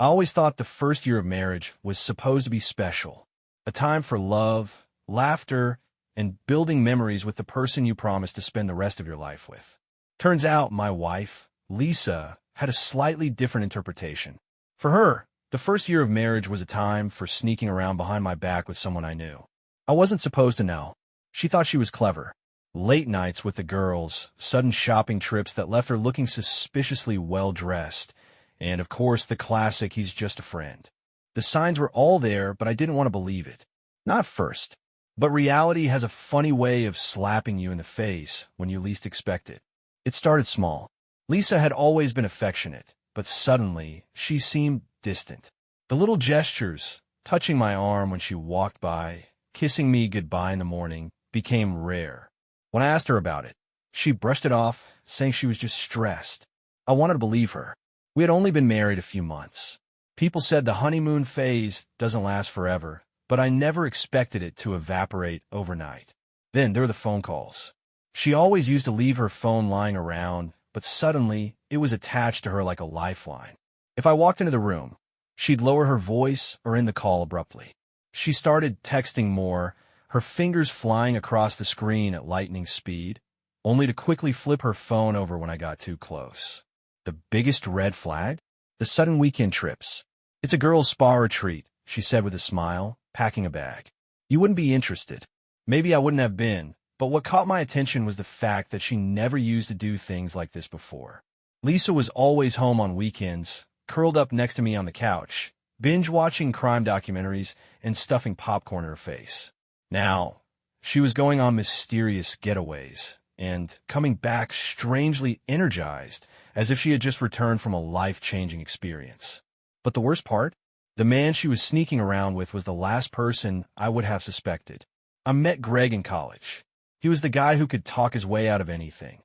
I always thought the first year of marriage was supposed to be special, a time for love, laughter, and building memories with the person you promised to spend the rest of your life with. Turns out my wife, Lisa, had a slightly different interpretation. For her, the first year of marriage was a time for sneaking around behind my back with someone I knew. I wasn't supposed to know. She thought she was clever. Late nights with the girls, sudden shopping trips that left her looking suspiciously well-dressed, and of course the classic, he's just a friend. The signs were all there, but I didn't want to believe it. Not at first. But reality has a funny way of slapping you in the face when you least expect it. It started small. Lisa had always been affectionate, but suddenly she seemed distant. The little gestures, touching my arm when she walked by, kissing me goodbye in the morning, became rare. When I asked her about it, she brushed it off, saying she was just stressed. I wanted to believe her. We had only been married a few months. People said the honeymoon phase doesn't last forever, but I never expected it to evaporate overnight. Then there were the phone calls. She always used to leave her phone lying around, but suddenly it was attached to her like a lifeline. If I walked into the room, she'd lower her voice or end the call abruptly. She started texting more, her fingers flying across the screen at lightning speed, only to quickly flip her phone over when I got too close. The biggest red flag? The sudden weekend trips. "It's a girls' spa retreat," she said with a smile, packing a bag. "You wouldn't be interested." Maybe I wouldn't have been, but what caught my attention was the fact that she never used to do things like this before. Lisa was always home on weekends, curled up next to me on the couch, binge-watching crime documentaries and stuffing popcorn in her face. Now, she was going on mysterious getaways and coming back strangely energized, as if she had just returned from a life-changing experience. But the worst part? The man she was sneaking around with was the last person I would have suspected. I met Greg in college. He was the guy who could talk his way out of anything.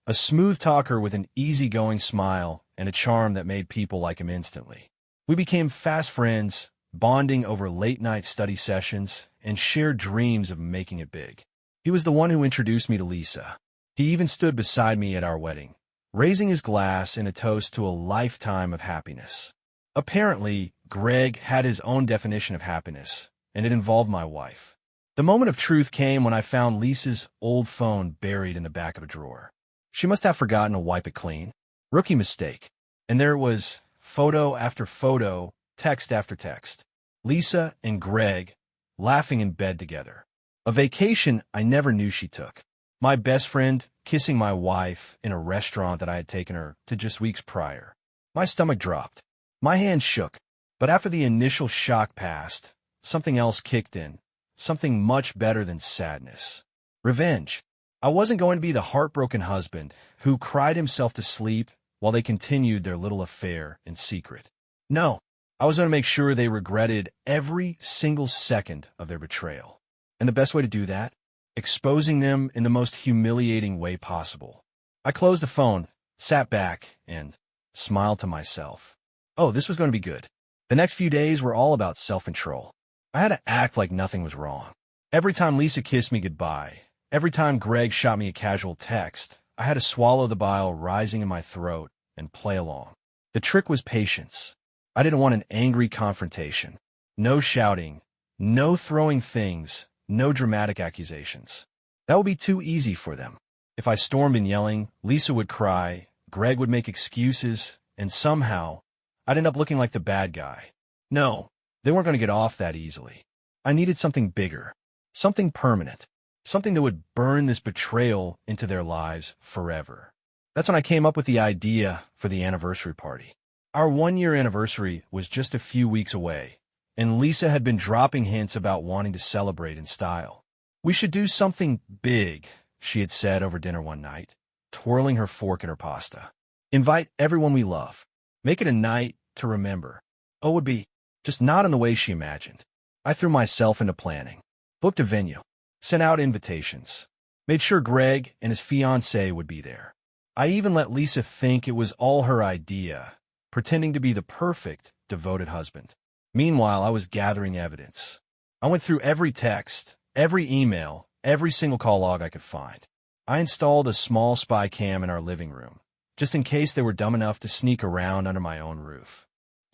A smooth talker with an easygoing smile and a charm that made people like him instantly. We became fast friends, bonding over late-night study sessions and shared dreams of making it big. He was the one who introduced me to Lisa. He even stood beside me at our wedding, raising his glass in a toast to a lifetime of happiness. Apparently, Greg had his own definition of happiness, and it involved my wife. The moment of truth came when I found Lisa's old phone buried in the back of a drawer. She must have forgotten to wipe it clean. Rookie mistake. And there it was, photo after photo, text after text. Lisa and Greg laughing in bed together. A vacation I never knew she took. My best friend kissing my wife in a restaurant that I had taken her to just weeks prior. My stomach dropped. My hand shook. But after the initial shock passed, something else kicked in. Something much better than sadness. Revenge. I wasn't going to be the heartbroken husband who cried himself to sleep while they continued their little affair in secret. No, I was going to make sure they regretted every single second of their betrayal. And the best way to do that? Exposing them in the most humiliating way possible. I closed the phone, sat back, and smiled to myself. Oh, this was going to be good. The next few days were all about self-control. I had to act like nothing was wrong. Every time Lisa kissed me goodbye, every time Greg shot me a casual text, I had to swallow the bile rising in my throat and play along. The trick was patience. I didn't want an angry confrontation. No shouting, no throwing things, no dramatic accusations. That would be too easy for them. If I stormed in yelling, Lisa would cry, Greg would make excuses, and somehow I'd end up looking like the bad guy. No, they weren't going to get off that easily. I needed something bigger, something permanent, something that would burn this betrayal into their lives forever. That's when I came up with the idea for the anniversary party. Our one-year anniversary was just a few weeks away, and Lisa had been dropping hints about wanting to celebrate in style. "We should do something big," she had said over dinner one night, twirling her fork in her pasta. "Invite everyone we love. Make it a night to remember." Oh, it would be just not in the way she imagined. I threw myself into planning, booked a venue, sent out invitations, made sure Greg and his fiancée would be there. I even let Lisa think it was all her idea, pretending to be the perfect, devoted husband. Meanwhile, I was gathering evidence. I went through every text, every email, every single call log I could find. I installed a small spy cam in our living room, just in case they were dumb enough to sneak around under my own roof.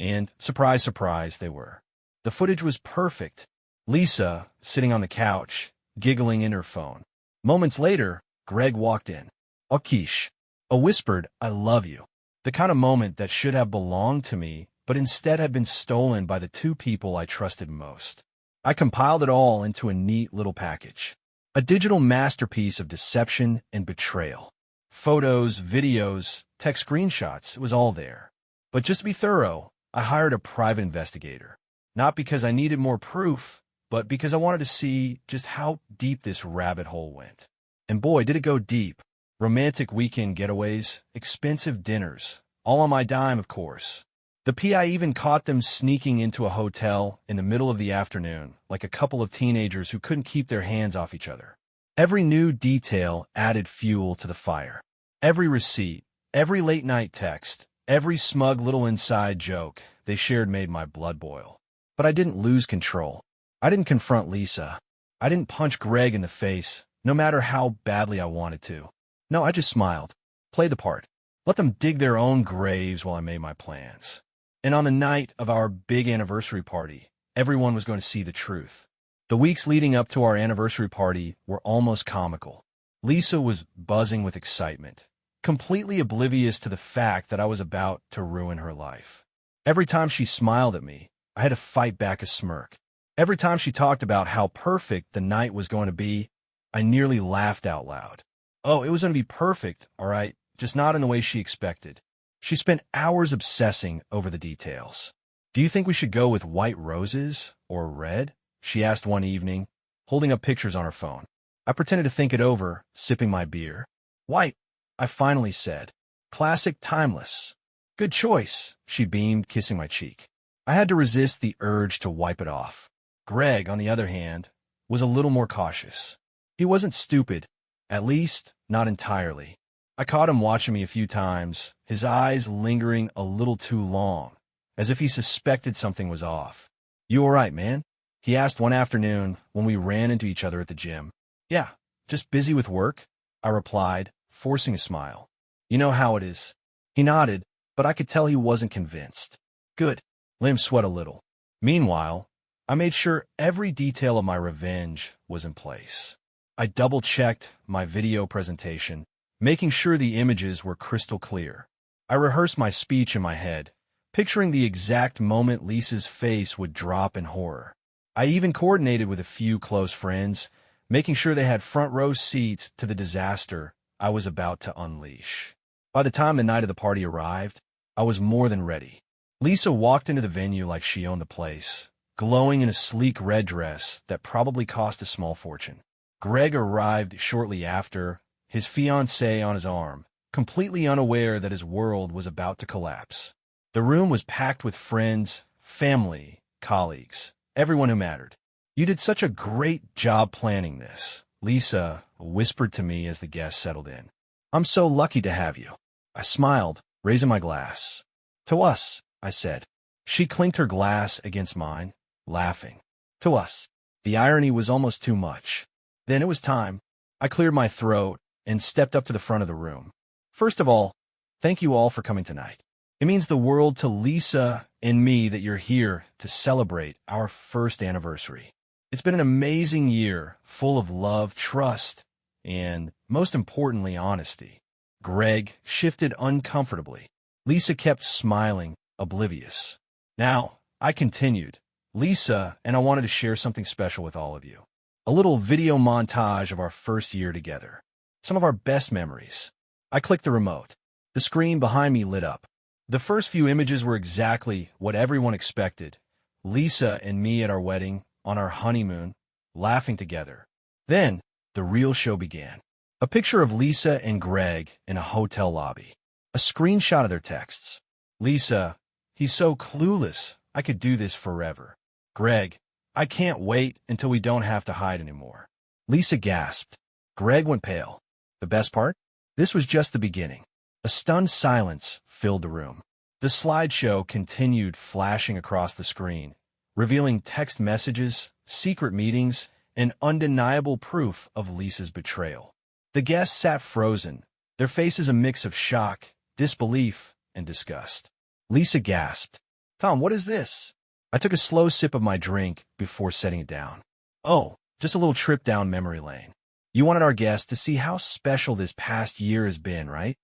And surprise, surprise, they were. The footage was perfect. Lisa, sitting on the couch, giggling in her phone. Moments later, Greg walked in. Akish. A whispered, "I love you." The kind of moment that should have belonged to me, but instead had been stolen by the two people I trusted most. I compiled it all into a neat little package. A digital masterpiece of deception and betrayal. Photos, videos, text screenshots, it was all there. But just to be thorough, I hired a private investigator. Not because I needed more proof, but because I wanted to see just how deep this rabbit hole went. And boy, did it go deep. Romantic weekend getaways, expensive dinners, all on my dime, of course. The PI even caught them sneaking into a hotel in the middle of the afternoon, like a couple of teenagers who couldn't keep their hands off each other. Every new detail added fuel to the fire. Every receipt, every late-night text, every smug little inside joke they shared made my blood boil. But I didn't lose control. I didn't confront Lisa. I didn't punch Greg in the face, no matter how badly I wanted to. No, I just smiled. Played the part. Let them dig their own graves while I made my plans. And on the night of our big anniversary party, everyone was going to see the truth. The weeks leading up to our anniversary party were almost comical. Lisa was buzzing with excitement, completely oblivious to the fact that I was about to ruin her life. Every time she smiled at me, I had to fight back a smirk. Every time she talked about how perfect the night was going to be, I nearly laughed out loud. Oh, it was going to be perfect, all right, just not in the way she expected. She spent hours obsessing over the details. "Do you think we should go with white roses or red?" she asked one evening, holding up pictures on her phone. I pretended to think it over, sipping my beer. "White," I finally said. "Classic, timeless." "Good choice," she beamed, kissing my cheek. I had to resist the urge to wipe it off. Greg, on the other hand, was a little more cautious. He wasn't stupid, at least not entirely. I caught him watching me a few times, his eyes lingering a little too long, as if he suspected something was off. "You all right, man?" he asked one afternoon when we ran into each other at the gym. "Yeah, just busy with work," I replied, forcing a smile. "You know how it is." He nodded, but I could tell he wasn't convinced. "Good." Let him sweat a little. Meanwhile, I made sure every detail of my revenge was in place. I double-checked my video presentation, making sure the images were crystal clear. I rehearsed my speech in my head, picturing the exact moment Lisa's face would drop in horror. I even coordinated with a few close friends, making sure they had front-row seats to the disaster I was about to unleash. By the time the night of the party arrived, I was more than ready. Lisa walked into the venue like she owned the place, glowing in a sleek red dress that probably cost a small fortune. Greg arrived shortly after, his fiancée on his arm, completely unaware that his world was about to collapse. The room was packed with friends, family, colleagues, everyone who mattered. "You did such a great job planning this," Lisa whispered to me as the guests settled in. "I'm so lucky to have you." I smiled, raising my glass. "To us," I said. She clinked her glass against mine, laughing. "To us." The irony was almost too much. Then it was time. I cleared my throat and stepped up to the front of the room. "First of all, thank you all for coming tonight. It means the world to Lisa and me that you're here to celebrate our first anniversary. It's been an amazing year, full of love, trust, and, most importantly, honesty." Greg shifted uncomfortably. Lisa kept smiling, oblivious. Now, I continued. "Lisa and I wanted to share something special with all of you. A little video montage of our first year together. Some of our best memories." I clicked the remote. The screen behind me lit up. The first few images were exactly what everyone expected. Lisa and me at our wedding, on our honeymoon, laughing together. Then, the real show began. A picture of Lisa and Greg in a hotel lobby. A screenshot of their texts. Lisa, "He's so clueless. I could do this forever." Greg, "I can't wait until we don't have to hide anymore." Lisa gasped. Greg went pale. The best part? This was just the beginning. A stunned silence filled the room. The slideshow continued flashing across the screen, revealing text messages, secret meetings, and undeniable proof of Lisa's betrayal. The guests sat frozen, their faces a mix of shock, disbelief, and disgust. Lisa gasped. Tom, what is this? I took a slow sip of my drink before setting it down. Oh, just a little trip down memory lane. You wanted our guest to see how special this past year has been, right?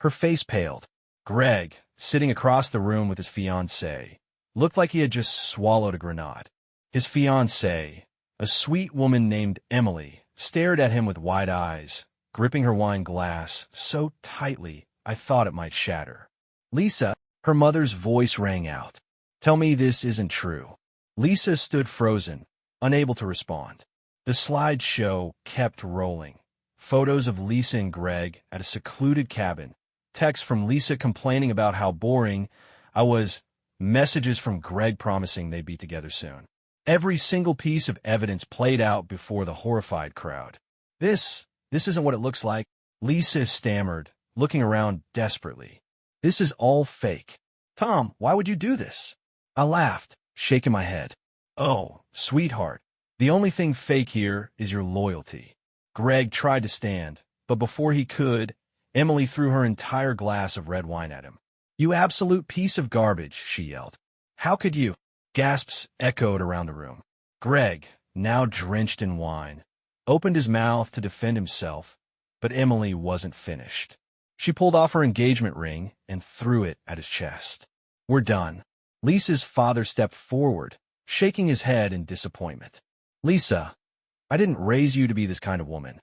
Her face paled. Greg, sitting across the room with his fiancée, looked like he had just swallowed a grenade. His fiancée, a sweet woman named Emily, stared at him with wide eyes, gripping her wine glass so tightly I thought it might shatter. Lisa, her mother's voice rang out. Tell me this isn't true. Lisa stood frozen, unable to respond. The slideshow kept rolling. Photos of Lisa and Greg at a secluded cabin. Texts from Lisa complaining about how boring I was. Messages from Greg promising they'd be together soon. Every single piece of evidence played out before the horrified crowd. This isn't what it looks like. Lisa stammered, looking around desperately. This is all fake. Tom, why would you do this? I laughed, shaking my head. Oh, sweetheart, the only thing fake here is your loyalty. Greg tried to stand, but before he could, Emily threw her entire glass of red wine at him. You absolute piece of garbage, she yelled. How could you? Gasps echoed around the room. Greg, now drenched in wine, opened his mouth to defend himself, but Emily wasn't finished. She pulled off her engagement ring and threw it at his chest. We're done. Lisa's father stepped forward, shaking his head in disappointment. Lisa, I didn't raise you to be this kind of woman.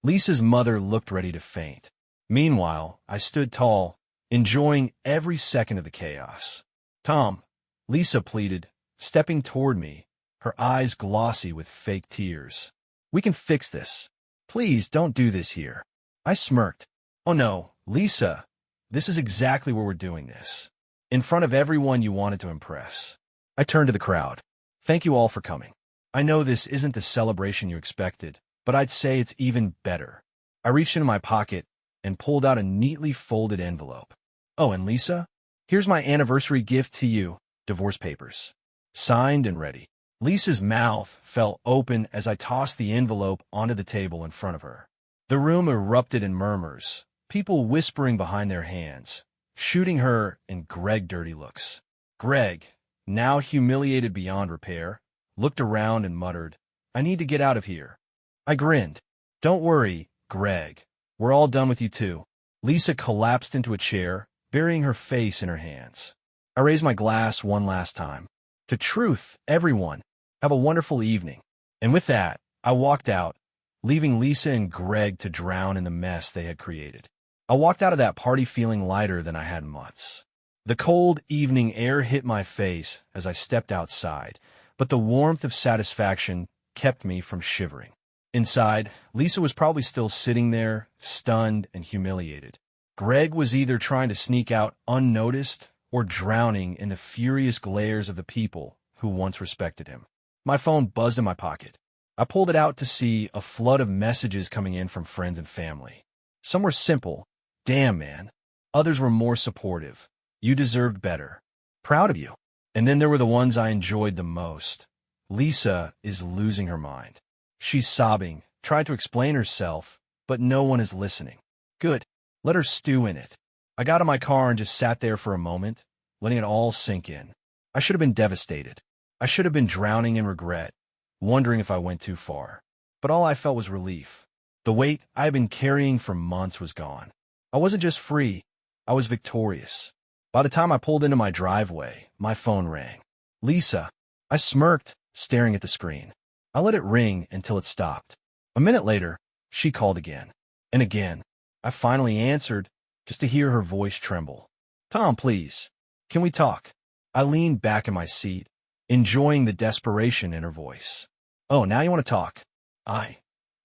Lisa's mother looked ready to faint. Meanwhile, I stood tall, enjoying every second of the chaos. Tom, Lisa pleaded, stepping toward me, her eyes glossy with fake tears. We can fix this. Please don't do this here. I smirked. Oh no, Lisa, this is exactly where we're doing this. In front of everyone you wanted to impress. I turned to the crowd. Thank you all for coming. I know this isn't the celebration you expected, but I'd say it's even better. I reached into my pocket and pulled out a neatly folded envelope. Oh, and Lisa, here's my anniversary gift to you, divorce papers. Signed and ready. Lisa's mouth fell open as I tossed the envelope onto the table in front of her. The room erupted in murmurs, people whispering behind their hands, shooting her and Greg dirty looks. Greg, now humiliated beyond repair, looked around and muttered, I need to get out of here. I grinned. Don't worry, Greg. We're all done with you too. Lisa collapsed into a chair, burying her face in her hands. I raised my glass one last time. To truth, everyone. Have a wonderful evening. And with that, I walked out, leaving Lisa and Greg to drown in the mess they had created. I walked out of that party feeling lighter than I had in months. The cold evening air hit my face as I stepped outside, but the warmth of satisfaction kept me from shivering. Inside, Lisa was probably still sitting there, stunned and humiliated. Greg was either trying to sneak out unnoticed or drowning in the furious glares of the people who once respected him. My phone buzzed in my pocket. I pulled it out to see a flood of messages coming in from friends and family. Some were simple. Damn, man. Others were more supportive. You deserved better. Proud of you. And then there were the ones I enjoyed the most. Lisa is losing her mind. She's sobbing, trying to explain herself, but no one is listening. Good. Let her stew in it. I got in my car and just sat there for a moment, letting it all sink in. I should have been devastated. I should have been drowning in regret, wondering if I went too far. But all I felt was relief. The weight I had been carrying for months was gone. I wasn't just free, I was victorious. By the time I pulled into my driveway, my phone rang. Lisa. I smirked, staring at the screen. I let it ring until it stopped. A minute later, she called again. And again. I finally answered, just to hear her voice tremble. Tom, please. Can we talk? I leaned back in my seat, enjoying the desperation in her voice. Oh, now you want to talk? I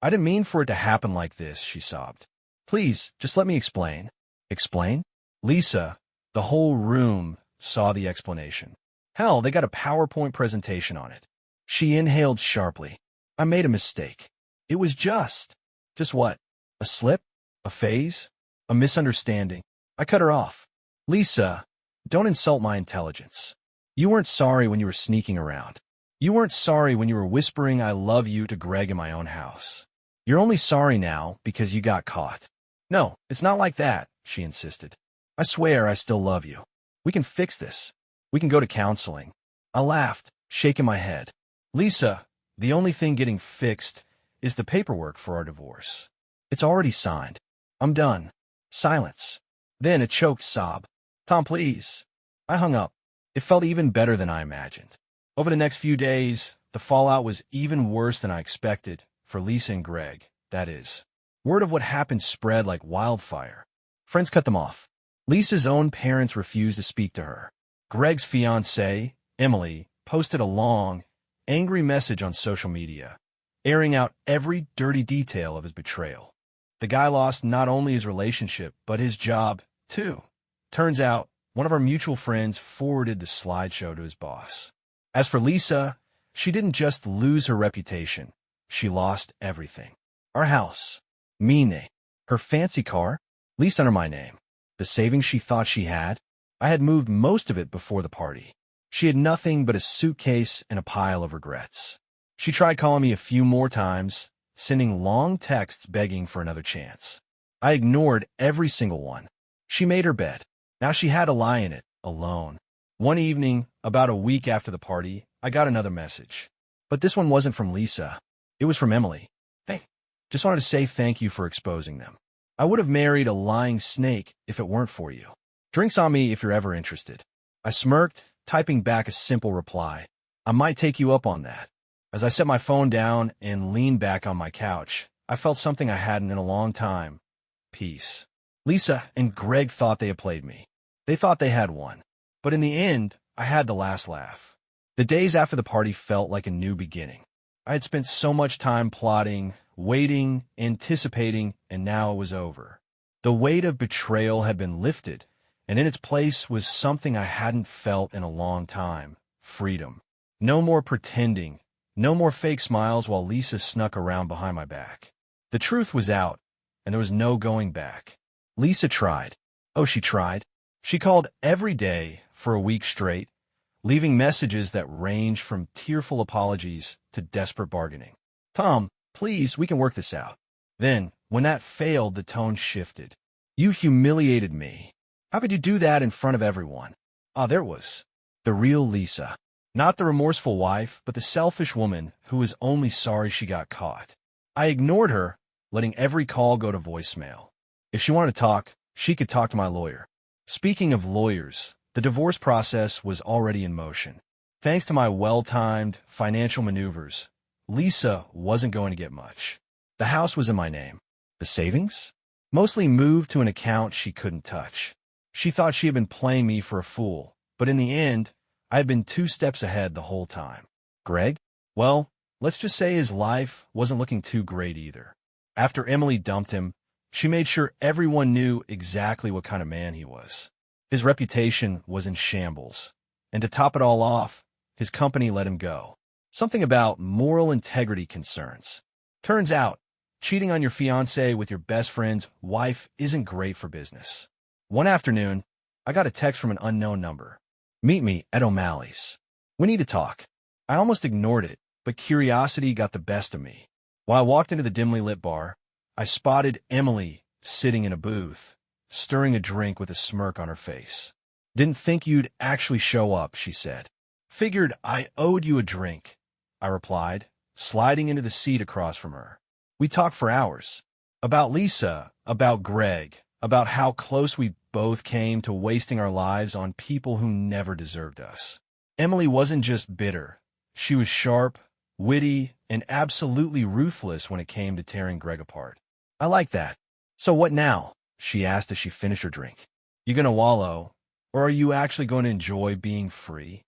didn't mean for it to happen like this, she sobbed. Please, just let me explain. Explain? Lisa, the whole room saw the explanation. Hell, they got a PowerPoint presentation on it. She inhaled sharply. I made a mistake. It was just what? A slip? A phase? A misunderstanding? I cut her off. Lisa, don't insult my intelligence. You weren't sorry when you were sneaking around. You weren't sorry when you were whispering I love you to Greg in my own house. You're only sorry now because you got caught. No, it's not like that, she insisted. I swear I still love you. We can fix this. We can go to counseling. I laughed, shaking my head. Lisa, the only thing getting fixed is the paperwork for our divorce. It's already signed. I'm done. Silence. Then a choked sob. Tom, please. I hung up. It felt even better than I imagined. Over the next few days, the fallout was even worse than I expected, for Lisa and Greg, that is. Word of what happened spread like wildfire. Friends cut them off. Lisa's own parents refused to speak to her. Greg's fiancée, Emily, posted a long, angry message on social media, airing out every dirty detail of his betrayal. The guy lost not only his relationship, but his job, too. Turns out, one of our mutual friends forwarded the slideshow to his boss. As for Lisa, she didn't just lose her reputation. She lost everything. Our house, Mine, her fancy car, leased under my name. The savings she thought she had, I had moved most of it before the party. She had nothing but a suitcase and a pile of regrets. She tried calling me a few more times, sending long texts begging for another chance. I ignored every single one. She made her bed. Now she had to lie in it, alone. One evening, about a week after the party, I got another message. But this one wasn't from Lisa. It was from Emily. Hey, just wanted to say thank you for exposing them. I would have married a lying snake if it weren't for you. Drinks on me if you're ever interested. I smirked, typing back a simple reply. I might take you up on that. As I set my phone down and leaned back on my couch, I felt something I hadn't in a long time. Peace. Lisa and Greg thought they had played me. They thought they had won. But in the end, I had the last laugh. The days after the party felt like a new beginning. I had spent so much time plotting, waiting, anticipating, and now it was over. The weight of betrayal had been lifted, and in its place was something I hadn't felt in a long time: freedom. No more pretending, no more fake smiles while Lisa snuck around behind my back. The truth was out, and there was no going back. Lisa tried. Oh, she tried. She called every day for a week straight, leaving messages that ranged from tearful apologies to desperate bargaining. Tom, please, we can work this out. Then, when that failed, the tone shifted. You humiliated me. How could you do that in front of everyone? Ah, there it was. The real Lisa. Not the remorseful wife, but the selfish woman who was only sorry she got caught. I ignored her, letting every call go to voicemail. If she wanted to talk, she could talk to my lawyer. Speaking of lawyers, the divorce process was already in motion. Thanks to my well-timed financial maneuvers, Lisa wasn't going to get much. The house was in my name. The savings? Mostly moved to an account she couldn't touch. She thought she had been playing me for a fool, but in the end, I had been 2 steps ahead the whole time. Greg? Well, let's just say his life wasn't looking too great either. After Emily dumped him, she made sure everyone knew exactly what kind of man he was. His reputation was in shambles, and to top it all off, his company let him go. Something about moral integrity concerns. Turns out, cheating on your fiancé with your best friend's wife isn't great for business. One afternoon, I got a text from an unknown number. Meet me at O'Malley's. We need to talk. I almost ignored it, but curiosity got the best of me. While I walked into the dimly lit bar, I spotted Emily sitting in a booth, stirring a drink with a smirk on her face. Didn't think you'd actually show up, she said. Figured I owed you a drink, I replied, sliding into the seat across from her. We talked for hours. About Lisa, about Greg, about how close we both came to wasting our lives on people who never deserved us. Emily wasn't just bitter. She was sharp, witty, and absolutely ruthless when it came to tearing Greg apart. I like that. So what now? She asked as she finished her drink. You gonna wallow, or are you actually going to enjoy being free?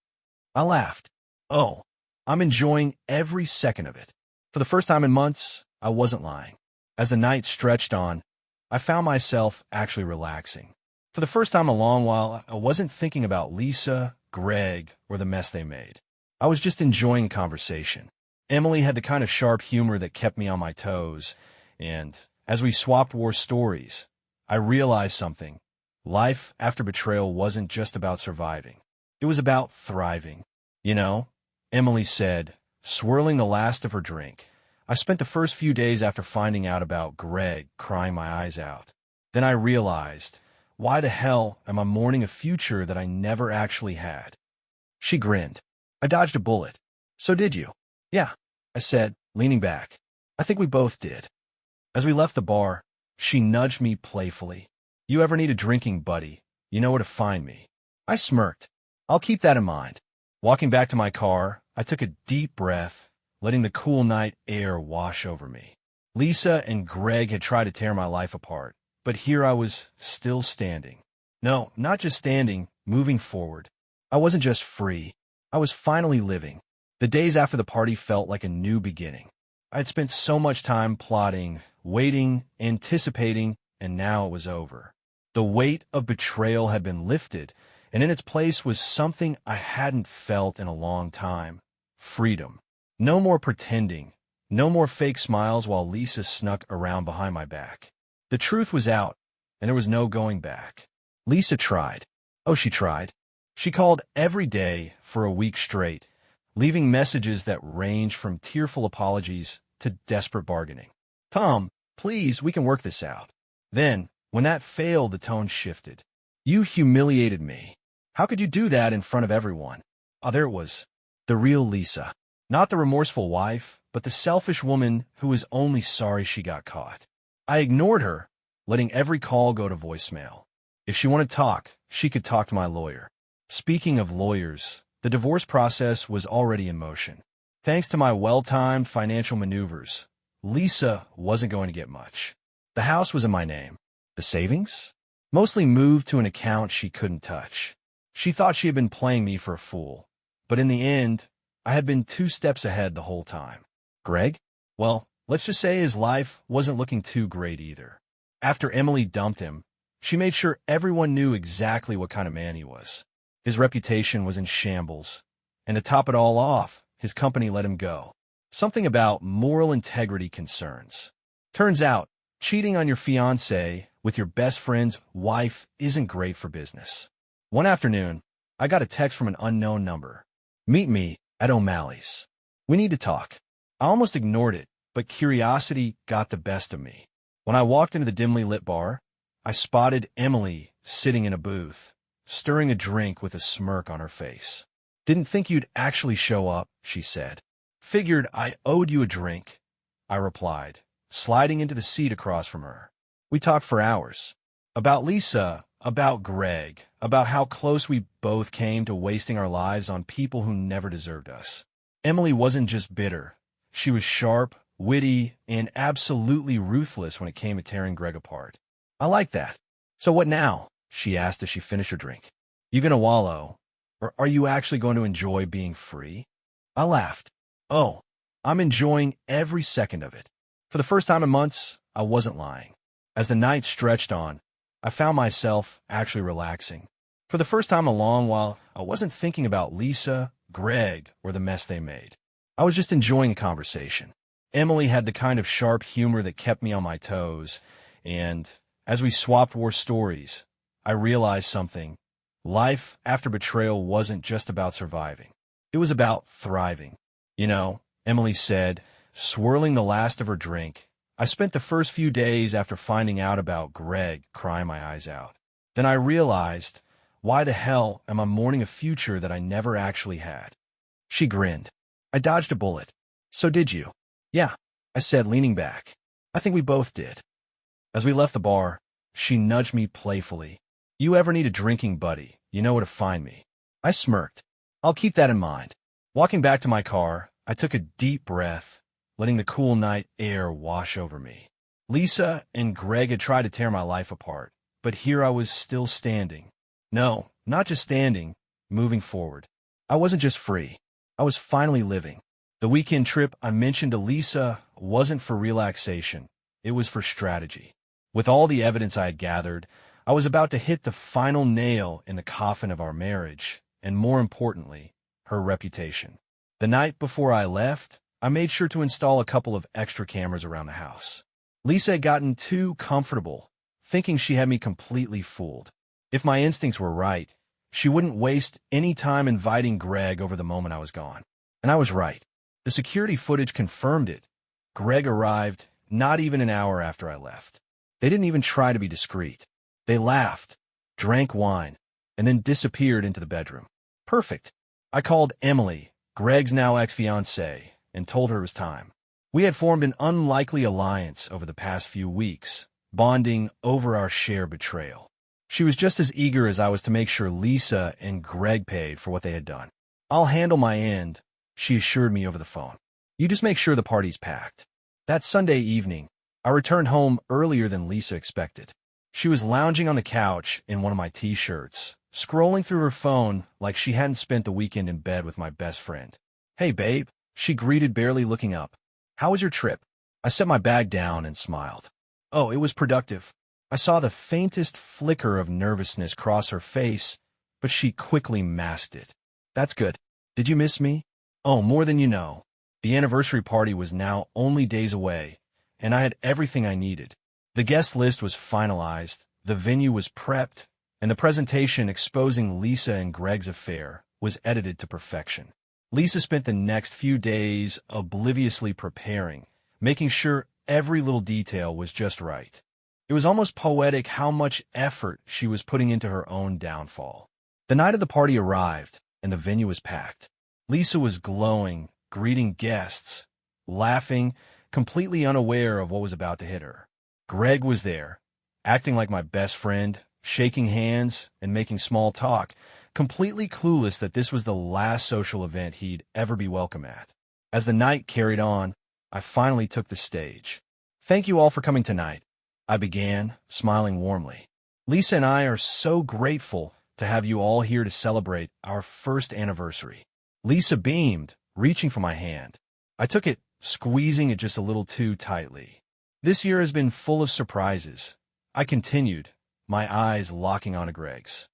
I laughed. Oh, I'm enjoying every second of it. For the first time in months, I wasn't lying. As the night stretched on, I found myself actually relaxing. For the first time in a long while, I wasn't thinking about Lisa, Greg, or the mess they made. I was just enjoying conversation. Emily had the kind of sharp humor that kept me on my toes, and as we swapped war stories, I realized something. Life after betrayal wasn't just about surviving. It was about thriving. You know, Emily said, swirling the last of her drink. I spent the first few days after finding out about Greg crying my eyes out. Then I realized, why the hell am I mourning a future that I never actually had? She grinned. I dodged a bullet. So did you? Yeah, I said, leaning back. I think we both did. As we left the bar, she nudged me playfully. You ever need a drinking buddy, you know where to find me. I smirked. I'll keep that in mind. Walking back to my car, I took a deep breath, letting the cool night air wash over me. Lisa and Greg had tried to tear my life apart, but here I was still standing. No, not just standing, moving forward. I wasn't just free. I was finally living. The days after the party felt like a new beginning. I had spent so much time plotting, waiting, anticipating, and now it was over. The weight of betrayal had been lifted, and in its place was something I hadn't felt in a long time. Freedom. No more pretending. No more fake smiles while Lisa snuck around behind my back. The truth was out, and there was no going back. Lisa tried. Oh, she tried. She called every day for a week straight, leaving messages that ranged from tearful apologies to desperate bargaining. Tom, please, we can work this out. Then, when that failed, the tone shifted. You humiliated me. How could you do that in front of everyone? Oh, there it was. The real Lisa. Not the remorseful wife, but the selfish woman who was only sorry she got caught. I ignored her, letting every call go to voicemail. If she wanted to talk, she could talk to my lawyer. Speaking of lawyers, the divorce process was already in motion. Thanks to my well-timed financial maneuvers, Lisa wasn't going to get much. The house was in my name. The savings? Mostly moved to an account she couldn't touch. She thought she had been playing me for a fool, but in the end, I had been 2 steps ahead the whole time. Greg? Well, let's just say his life wasn't looking too great either. After Emily dumped him, she made sure everyone knew exactly what kind of man he was. His reputation was in shambles, and to top it all off, his company let him go. Something about moral integrity concerns. Turns out, cheating on your fiancé with your best friend's wife isn't great for business. One afternoon, I got a text from an unknown number. Meet me at O'Malley's. We need to talk. I almost ignored it, but curiosity got the best of me. When I walked into the dimly lit bar, I spotted Emily sitting in a booth, stirring a drink with a smirk on her face. Didn't think you'd actually show up, she said. Figured I owed you a drink, I replied, sliding into the seat across from her. We talked for hours. About Lisa, about Greg, about how close we both came to wasting our lives on people who never deserved us. Emily wasn't just bitter. She was sharp, witty, and absolutely ruthless when it came to tearing Greg apart. I like that. So what now? She asked as she finished her drink. You gonna wallow? Or are you actually going to enjoy being free? I laughed. Oh, I'm enjoying every second of it. For the first time in months, I wasn't lying. As the night stretched on, I found myself actually relaxing. For the first time in a long while, I wasn't thinking about Lisa, Greg, or the mess they made. I was just enjoying the conversation. Emily had the kind of sharp humor that kept me on my toes, and as we swapped war stories, I realized something. Life after betrayal wasn't just about surviving. It was about thriving. You know, Emily said, swirling the last of her drink, I spent the first few days after finding out about Greg crying my eyes out. Then I realized, why the hell am I mourning a future that I never actually had? She grinned. I dodged a bullet. So did you? Yeah, I said, leaning back. I think we both did. As we left the bar, she nudged me playfully. You ever need a drinking buddy, you know where to find me. I smirked. I'll keep that in mind. Walking back to my car, I took a deep breath, letting the cool night air wash over me. Lisa and Greg had tried to tear my life apart, but here I was still standing. No, not just standing, moving forward. I wasn't just free. I was finally living. The weekend trip I mentioned to Lisa wasn't for relaxation. It was for strategy. With all the evidence I had gathered, I was about to hit the final nail in the coffin of our marriage, and more importantly, her reputation. The night before I left, I made sure to install a couple of extra cameras around the house. Lisa had gotten too comfortable, thinking she had me completely fooled. If my instincts were right, she wouldn't waste any time inviting Greg over the moment I was gone. And I was right. The security footage confirmed it. Greg arrived not even an hour after I left. They didn't even try to be discreet. They laughed, drank wine, and then disappeared into the bedroom. Perfect. I called Emily, Greg's now ex-fiancée, and told her it was time. We had formed an unlikely alliance over the past few weeks, bonding over our shared betrayal. She was just as eager as I was to make sure Lisa and Greg paid for what they had done. "I'll handle my end," she assured me over the phone. "You just make sure the party's packed." That Sunday evening, I returned home earlier than Lisa expected. She was lounging on the couch in one of my t-shirts, scrolling through her phone like she hadn't spent the weekend in bed with my best friend. "Hey, babe," she greeted, barely looking up. "How was your trip?" I set my bag down and smiled. "Oh, it was productive." I saw the faintest flicker of nervousness cross her face, but she quickly masked it. "That's good. Did you miss me?" "Oh, more than you know." The anniversary party was now only days away, and I had everything I needed. The guest list was finalized, the venue was prepped, and the presentation exposing Lisa and Greg's affair was edited to perfection. Lisa spent the next few days obliviously preparing, making sure every little detail was just right. It was almost poetic how much effort she was putting into her own downfall. The night of the party arrived, and the venue was packed. Lisa was glowing, greeting guests, laughing, completely unaware of what was about to hit her. Greg was there, acting like my best friend, shaking hands and making small talk, completely clueless that this was the last social event he'd ever be welcome at. As the night carried on, I finally took the stage. "Thank you all for coming tonight," I began, smiling warmly. "Lisa and I are so grateful to have you all here to celebrate our first anniversary." Lisa beamed, reaching for my hand. I took it, squeezing it just a little too tightly. "This year has been full of surprises," I continued, my eyes locking onto Greg's.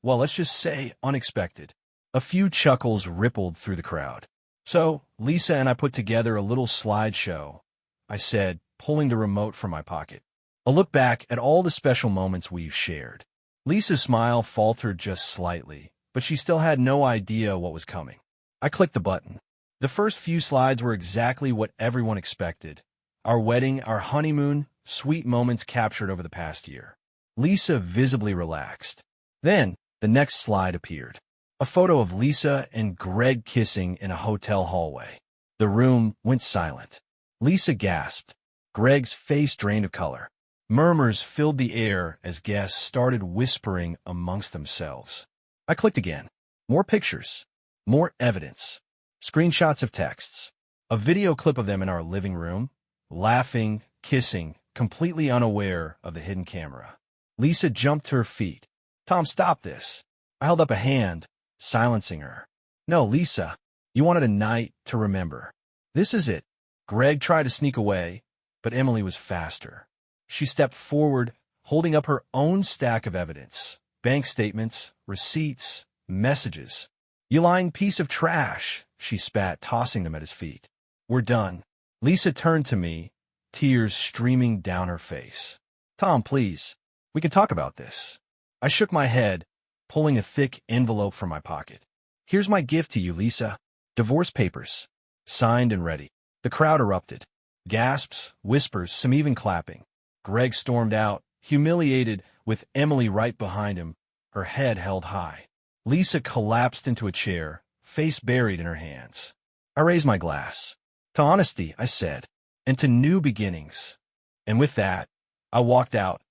Well, let's just say unexpected." A few chuckles rippled through the crowd. "So, Lisa and I put together a little slideshow," I said, pulling the remote from my pocket. "A look back at all the special moments we've shared." Lisa's smile faltered just slightly, but she still had no idea what was coming. I clicked the button. The first few slides were exactly what everyone expected. Our wedding, our honeymoon, sweet moments captured over the past year. Lisa visibly relaxed. Then, the next slide appeared. A photo of Lisa and Greg kissing in a hotel hallway. The room went silent. Lisa gasped. Greg's face drained of color. Murmurs filled the air as guests started whispering amongst themselves. I clicked again. More pictures. More evidence. Screenshots of texts. A video clip of them in our living room, laughing, kissing, completely unaware of the hidden camera. Lisa jumped to her feet. "Tom, stop this." I held up a hand, silencing her. "No, Lisa, you wanted a night to remember. This is it." Greg tried to sneak away, but Emily was faster. She stepped forward, holding up her own stack of evidence. Bank statements, receipts, messages. "You lying piece of trash," she spat, tossing them at his feet. "We're done." Lisa turned to me, tears streaming down her face. "Tom, please. We can talk about this." I shook my head, pulling a thick envelope from my pocket. "Here's my gift to you, Lisa. Divorce papers. Signed and ready." The crowd erupted. Gasps, whispers, some even clapping. Greg stormed out, humiliated, with Emily right behind him, her head held high. Lisa collapsed into a chair, face buried in her hands. I raised my glass. "To honesty," I said, "and to new beginnings." And with that, I walked out,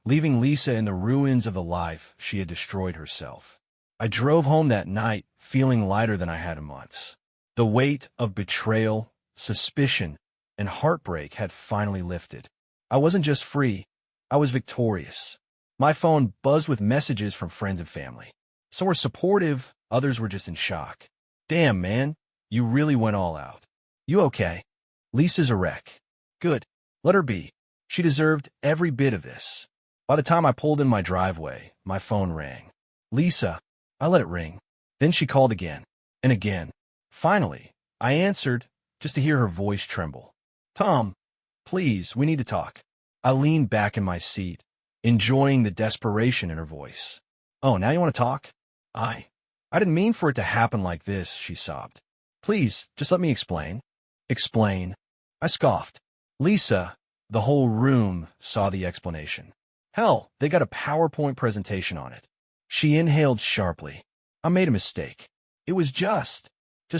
leaving Lisa in the ruins of the life she had destroyed herself. I drove home that night feeling lighter than I had in months. The weight of betrayal, suspicion, and heartbreak had finally lifted. I wasn't just free, I was victorious. My phone buzzed with messages from friends and family. Some were supportive, others were just in shock. "Damn, man, you really went all out. You okay?" "Lisa's a wreck." "Good. Let her be. She deserved every bit of this." By the time I pulled in my driveway, my phone rang. "Lisa." I let it ring. Then she called again, and again. Finally, I answered, just to hear her voice tremble. "Tom, please, we need to talk." I leaned back in my seat, enjoying the desperation in her voice. "Oh, now you want to talk?" I didn't mean for it to happen like this," she sobbed. "Please, just let me explain." "Explain?" I scoffed. "Lisa." The whole room saw the explanation. Hell, they got a PowerPoint presentation on it. She inhaled sharply. I made a mistake. It was just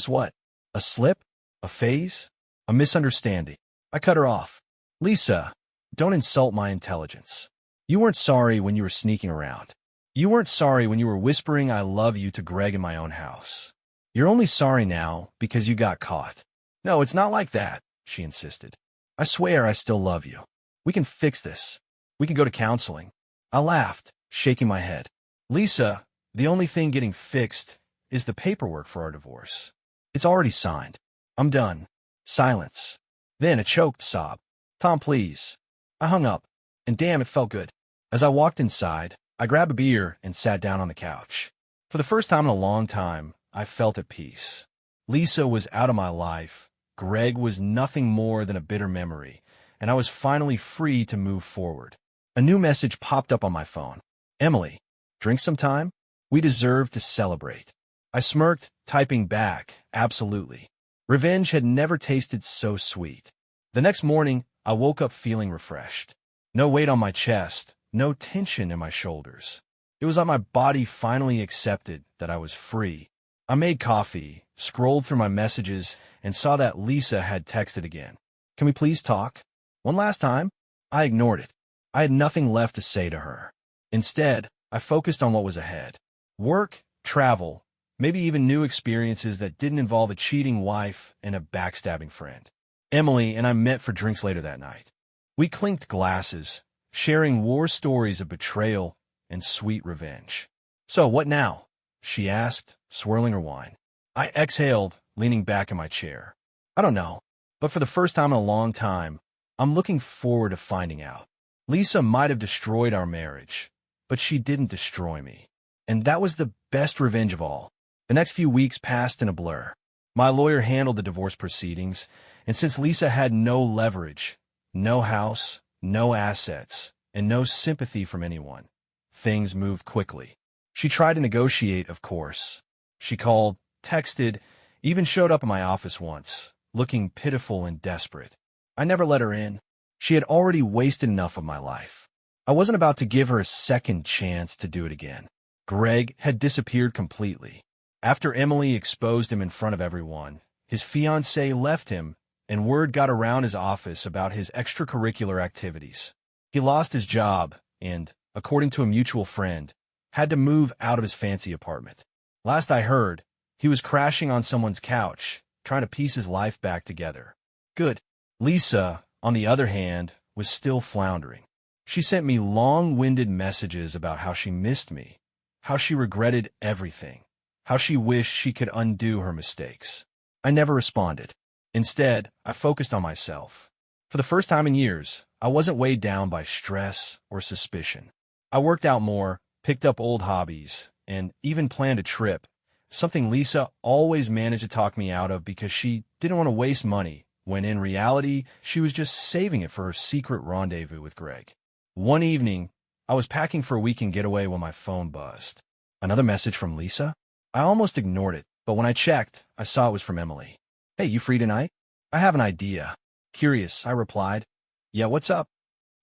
what? A slip? A phase? A misunderstanding. I cut her off. Lisa, don't insult my intelligence. You weren't sorry when you were sneaking around. You weren't sorry when you were whispering I love you to Greg in my own house. You're only sorry now because you got caught. No, it's not like that, she insisted. I swear I still love you. We can fix this. We can go to counseling. I laughed, shaking my head. Lisa, the only thing getting fixed is the paperwork for our divorce. It's already signed. I'm done. Silence. Then a choked sob. Tom, please. I hung up, and damn, it felt good. As I walked inside, I grabbed a beer and sat down on the couch. For the first time in a long time, I felt at peace. Lisa was out of my life. Greg was nothing more than a bitter memory, and I was finally free to move forward. A new message popped up on my phone. Emily, drink some time? We deserve to celebrate. I smirked, typing back, absolutely. Revenge had never tasted so sweet. The next morning, I woke up feeling refreshed. No weight on my chest, no tension in my shoulders. It was like my body finally accepted that I was free. I made coffee, scrolled through my messages, and saw that Lisa had texted again. Can we please talk? One last time? I ignored it. I had nothing left to say to her. Instead, I focused on what was ahead. Work, travel, maybe even new experiences that didn't involve a cheating wife and a backstabbing friend. Emily and I met for drinks later that night. We clinked glasses, sharing war stories of betrayal and sweet revenge. So what now? She asked, swirling her wine. I exhaled, leaning back in my chair. I don't know, but for the first time in a long time, I'm looking forward to finding out. Lisa might have destroyed our marriage, but she didn't destroy me. And that was the best revenge of all. The next few weeks passed in a blur. My lawyer handled the divorce proceedings, and since Lisa had no leverage, no house, no assets, and no sympathy from anyone, things moved quickly. She tried to negotiate, of course. She called, texted, even showed up in my office once, looking pitiful and desperate. I never let her in. She had already wasted enough of my life. I wasn't about to give her a second chance to do it again. Greg had disappeared completely. After Emily exposed him in front of everyone, his fiancée left him, and word got around his office about his extracurricular activities. He lost his job and, according to a mutual friend, had to move out of his fancy apartment. Last I heard, he was crashing on someone's couch, trying to piece his life back together. Good. Lisa, on the other hand, was still floundering. She sent me long-winded messages about how she missed me, how she regretted everything, how she wished she could undo her mistakes. I never responded. Instead, I focused on myself. For the first time in years, I wasn't weighed down by stress or suspicion. I worked out more, picked up old hobbies, and even planned a trip, something Lisa always managed to talk me out of because she didn't want to waste money, when in reality, she was just saving it for her secret rendezvous with Greg. One evening, I was packing for a weekend getaway when my phone buzzed. Another message from Lisa? I almost ignored it, but when I checked, I saw it was from Emily. Hey, you free tonight? I have an idea. Curious, I replied. Yeah, what's up?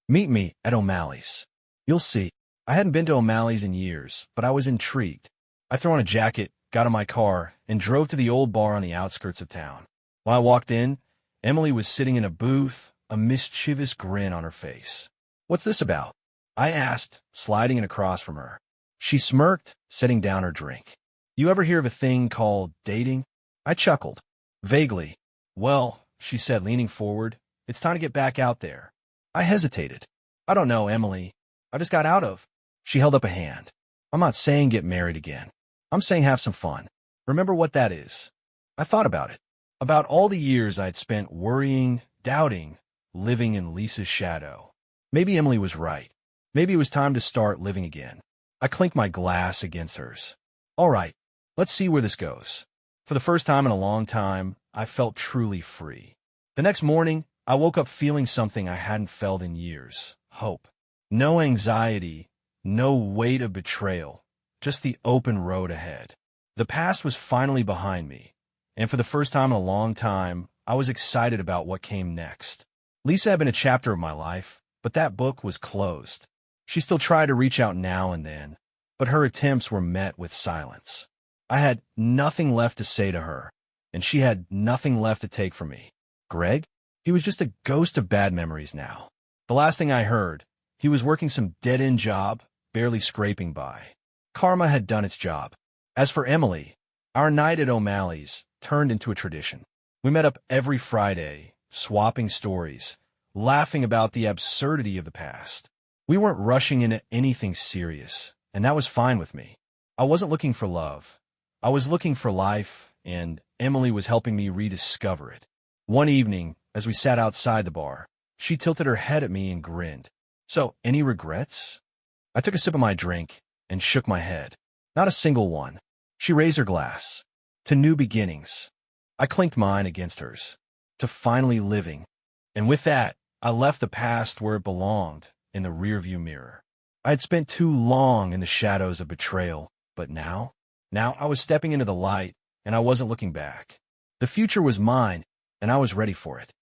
Meet me at O'Malley's. You'll see. I hadn't been to O'Malley's in years, but I was intrigued. I threw on a jacket, got in my car, and drove to the old bar on the outskirts of town. When I walked in, Emily was sitting in a booth, a mischievous grin on her face. What's this about? I asked, sliding it across from her. She smirked, setting down her drink. You ever hear of a thing called dating? I chuckled. Vaguely. Well, she said, leaning forward, it's time to get back out there. I hesitated. I don't know, Emily. I just got out of. She held up a hand. I'm not saying get married again. I'm saying have some fun. Remember what that is. I thought about it. About all the years I'd spent worrying, doubting, living in Lisa's shadow. Maybe Emily was right. Maybe it was time to start living again. I clinked my glass against hers. All right, let's see where this goes. For the first time in a long time, I felt truly free. The next morning, I woke up feeling something I hadn't felt in years. Hope. No anxiety, no weight of betrayal, just the open road ahead. The past was finally behind me, and for the first time in a long time, I was excited about what came next. Lisa had been a chapter of my life, but that book was closed. She still tried to reach out now and then, but her attempts were met with silence. I had nothing left to say to her, and she had nothing left to take from me. Greg? He was just a ghost of bad memories now. The last thing I heard, he was working some dead-end job, barely scraping by. Karma had done its job. As for Emily, our night at O'Malley's turned into a tradition. We met up every Friday, swapping stories, laughing about the absurdity of the past. We weren't rushing into anything serious, and that was fine with me. I wasn't looking for love. I was looking for life, and Emily was helping me rediscover it. One evening, as we sat outside the bar, she tilted her head at me and grinned. So, any regrets? I took a sip of my drink and shook my head. Not a single one. She raised her glass. To new beginnings. I clinked mine against hers. To finally living. And with that, I left the past where it belonged, in the rearview mirror. I had spent too long in the shadows of betrayal, but now I was stepping into the light, and I wasn't looking back. The future was mine, and I was ready for it.